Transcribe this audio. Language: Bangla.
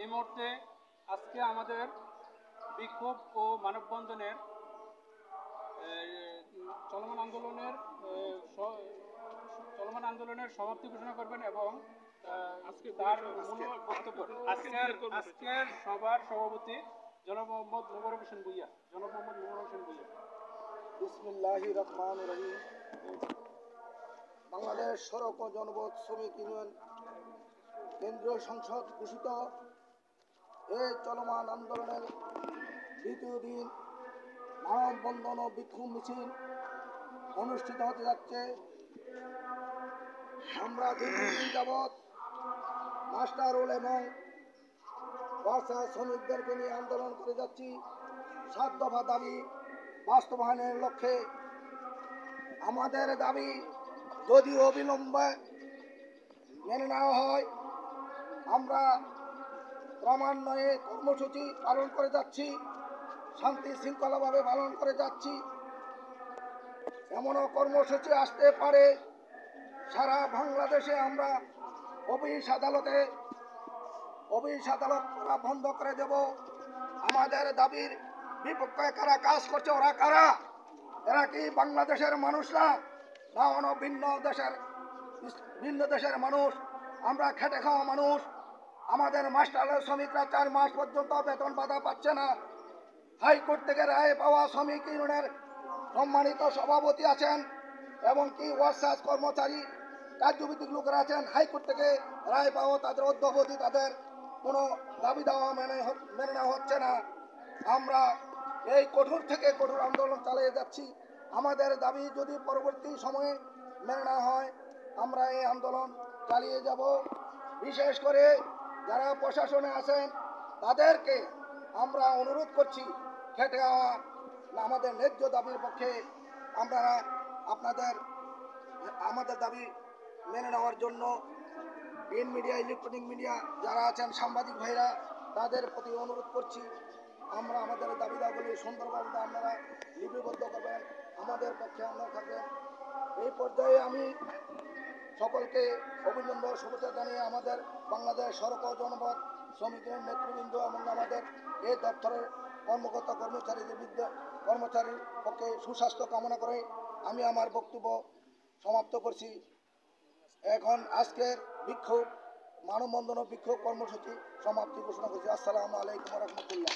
এই মুহূর্তে আজকে আমাদের বিক্ষোভ ও মানববন্ধনের চলমান আন্দোলনের সমাপ্তি ঘোষণা করবেন এবং তার মূল বক্তব্য আজকের সভার সভাপতি জনাব মোহাম্মদ মোবারক হোসেন ভূঁইয়া। বিসমিল্লাহির রহমানির রহিম। বাংলাদেশ সড়ক ও জনপথ শ্রমিক ইউনিয়ন কেন্দ্রীয় সংসদ ঘোষিত এই চলমান আন্দোলনের দ্বিতীয় দিন মানববন্ধন ও বিক্ষোভ মিছিল অনুষ্ঠিত হতে যাচ্ছে। আমরা দীর্ঘদিন যাবৎ মাস্টার রোল এবং ওয়ার্কশপ শ্রমিকদেরকে নিয়ে আন্দোলন করে যাচ্ছি। 7 দফা দাবি বাস্তবায়নের লক্ষ্যে আমাদের দাবি যদি অবিলম্বে মেনে নেওয়া হয়, আমরা ক্রমান্বয়ে কর্মসূচি পালন করে যাচ্ছি, শান্তি শৃঙ্খলাভাবে পালন করে যাচ্ছি। এমনও কর্মসূচি আসতে পারে সারা বাংলাদেশে আমরা অফিস আদালত করা বন্ধ করে দেব। আমাদের দাবির বিপক্ষে কারা কাজ করছে, ওরা কারা? এরা কি বাংলাদেশের মানুষ না অন্য ভিন্ন দেশের মানুষ? আমরা খেটে খাওয়া মানুষ। আমাদের মাস্টার শ্রমিকরা 4 মাস পর্যন্ত বেতন ভাতা পাচ্ছে না। হাইকোর্ট থেকে রায় পাওয়া শ্রমিক ইউনিয়নের সম্মানিত সভাপতি আছেন এবং কি ওয়ার্কশপ কর্মচারী কার্যভিত্তিক লোকেরা আছেন। হাইকোর্ট থেকে রায় পাওয়া তাদের অধ্যপতি, তাদের কোনো দাবি দেওয়া মেনে নেওয়া হচ্ছে না। আমরা এই কঠোর থেকে কঠোর আন্দোলন চালিয়ে যাচ্ছি। আমাদের দাবি যদি পরবর্তী সময়ে মেনে নেওয়া হয়, আমরা এই আন্দোলন চালিয়ে যাব। বিশেষ করে যারা প্রশাসনে আছেন তাদেরকে আমরা অনুরোধ করছি, খেটে খাওয়া আমাদের ন্যায্য দাবির পক্ষে আপনারা আমাদের দাবি মেনে নেওয়ার জন্য প্রিন্ট মিডিয়া, ইলেকট্রনিক মিডিয়া যারা আছেন, সাংবাদিক ভাইরা, তাদের প্রতি অনুরোধ করছি, আমরা আমাদের দাবি দাবিগুলি সুন্দরভাবে আপনারা লিপিবদ্ধ করবেন, আমাদের পক্ষে আপনারা থাকবেন। এই পর্যায়ে আমি সকলকে অভিনন্দন শুভেচ্ছা জানিয়ে আমাদের বাংলাদেশ সড়ক ও জনপথ শ্রমিকের নেতৃবৃন্দ এবং আমাদের এই দপ্তরের কর্মচারীর পক্ষে সুস্বাস্থ্য কামনা করে আমি আমার বক্তব্য সমাপ্ত করছি। এখন আজকের বিক্ষোভ মানববন্ধন ও বিক্ষোভ কর্মসূচি সমাপ্তি ঘোষণা করছি। আসসালামু আলাইকুম ওয়া রাহমাতুল্লাহ।